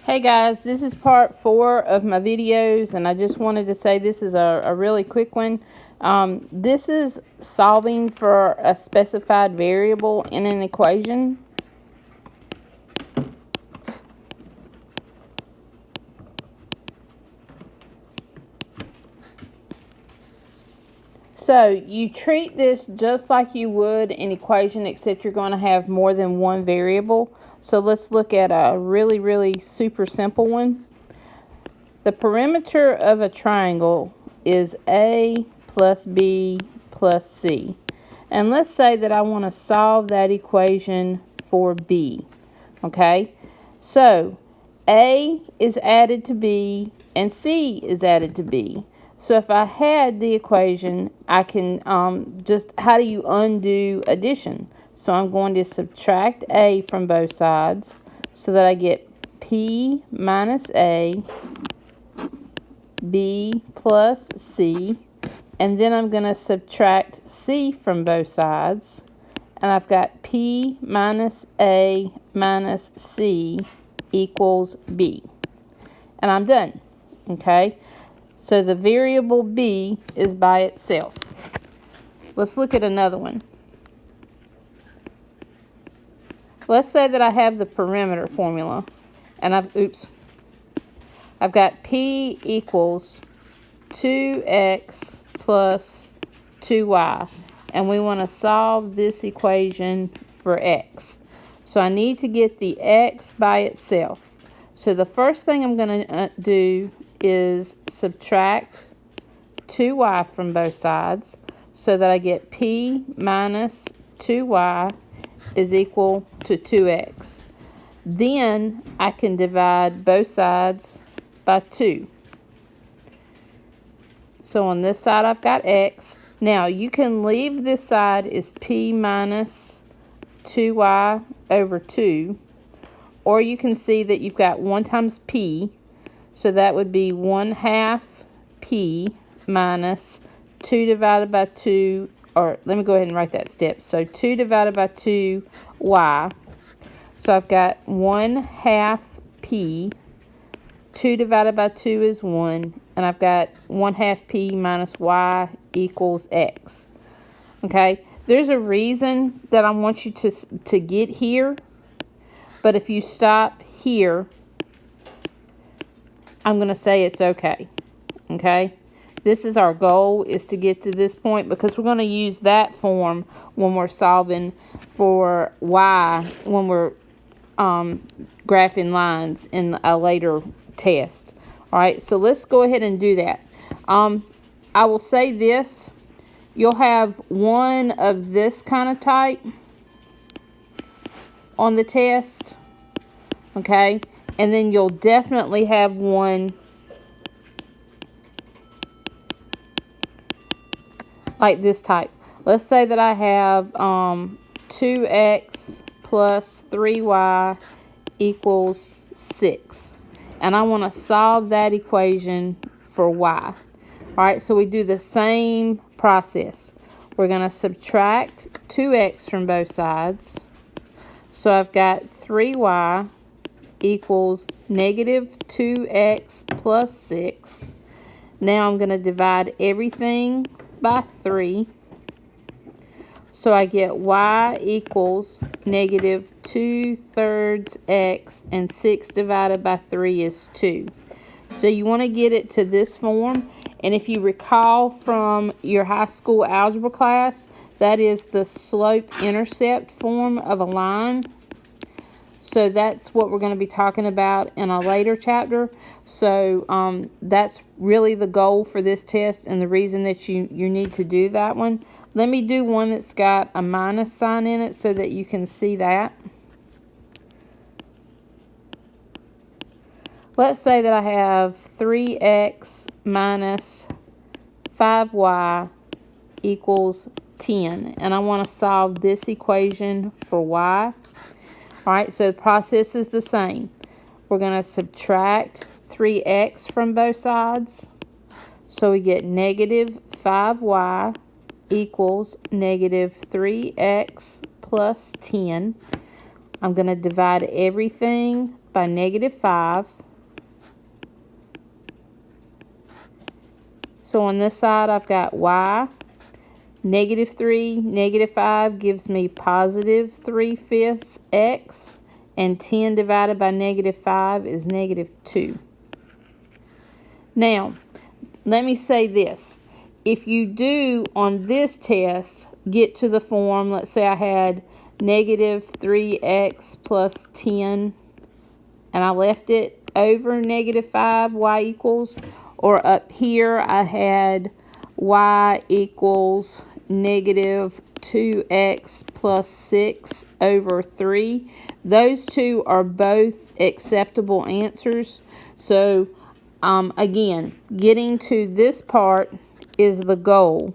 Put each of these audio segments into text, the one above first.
Hey guys, this is part 4 of my videos, and I just wanted to say this is a really quick one. This is solving for a specified variable in an equation. So you treat this just like you would an equation, except you're going to have more than one variable. So let's look at a really super simple one. The perimeter of a triangle is A plus B plus C. And let's say that I want to solve that equation for B. Okay? So A is added to B and C is added to B. So if I had the equation, I can how do you undo addition? So I'm going to subtract A from both sides so that I get P minus A, B plus C, and then I'm going to subtract C from both sides, and I've got P minus A minus C equals B, and I'm done. Okay, so the variable B is by itself. Let's look at another one. Let's say that I have the perimeter formula, and I've got P equals 2x plus 2y, and we want to solve this equation for x. So I need to get the x by itself. So the first thing I'm going to do is subtract 2y from both sides so that I get P minus 2y is equal to 2x. Then I can divide both sides by 2. So on this side I've got x. Now you can leave this side as P minus 2y over 2. Or you can see that you've got 1 times P. So that would be 1/2 P minus 2 divided by 2. Or let me go ahead and write that step. So 2 divided by 2y. So I've got 1/2 P. 2 divided by 2 is 1, and I've got 1/2 P minus y equals x. Okay, there's a reason that I want you to get here, but if you stop here, I'm going to say it's okay. Okay, this is our goal, is to get to this point, because we're going to use that form when we're solving for y, when we're graphing lines in a later test. All right, so let's go ahead and do that. I will say this: you'll have one of this kind of type on the test, okay, and then you'll definitely have one like this type. Let's say that I have 2x plus 3y equals 6, and I want to solve that equation for y. All right, so we do the same process. We're going to subtract 2x from both sides. So I've got 3y equals negative 2x plus 6. Now I'm going to divide everything by 3. So I get y equals negative 2/3 x, and 6 divided by 3 is 2. So you want to get it to this form. And if you recall from your high school algebra class, that is the slope-intercept form of a line. So that's what we're going to be talking about in a later chapter. So that's really the goal for this test, and the reason that you need to do that one. Let me do one that's got a minus sign in it so that you can see that. Let's say that I have 3x minus 5y equals 10, and I want to solve this equation for y. All right, so the process is the same. We're going to subtract 3x from both sides. So we get negative 5y equals negative 3x plus 10. I'm going to divide everything by -5. So on this side, I've got y. -3, -5 gives me +3/5 x. And 10 divided by -5 is -2. Now, let me say this. If you do on this test get to the form, let's say I had -3x plus 10, and I left it over -5, y equals, or up here I had y equals -2x plus 6 over 3. Those two are both acceptable answers. So again, getting to this part is the goal,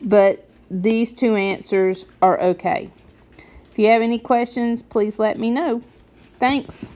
but these two answers are okay. If you have any questions, please let me know. Thanks.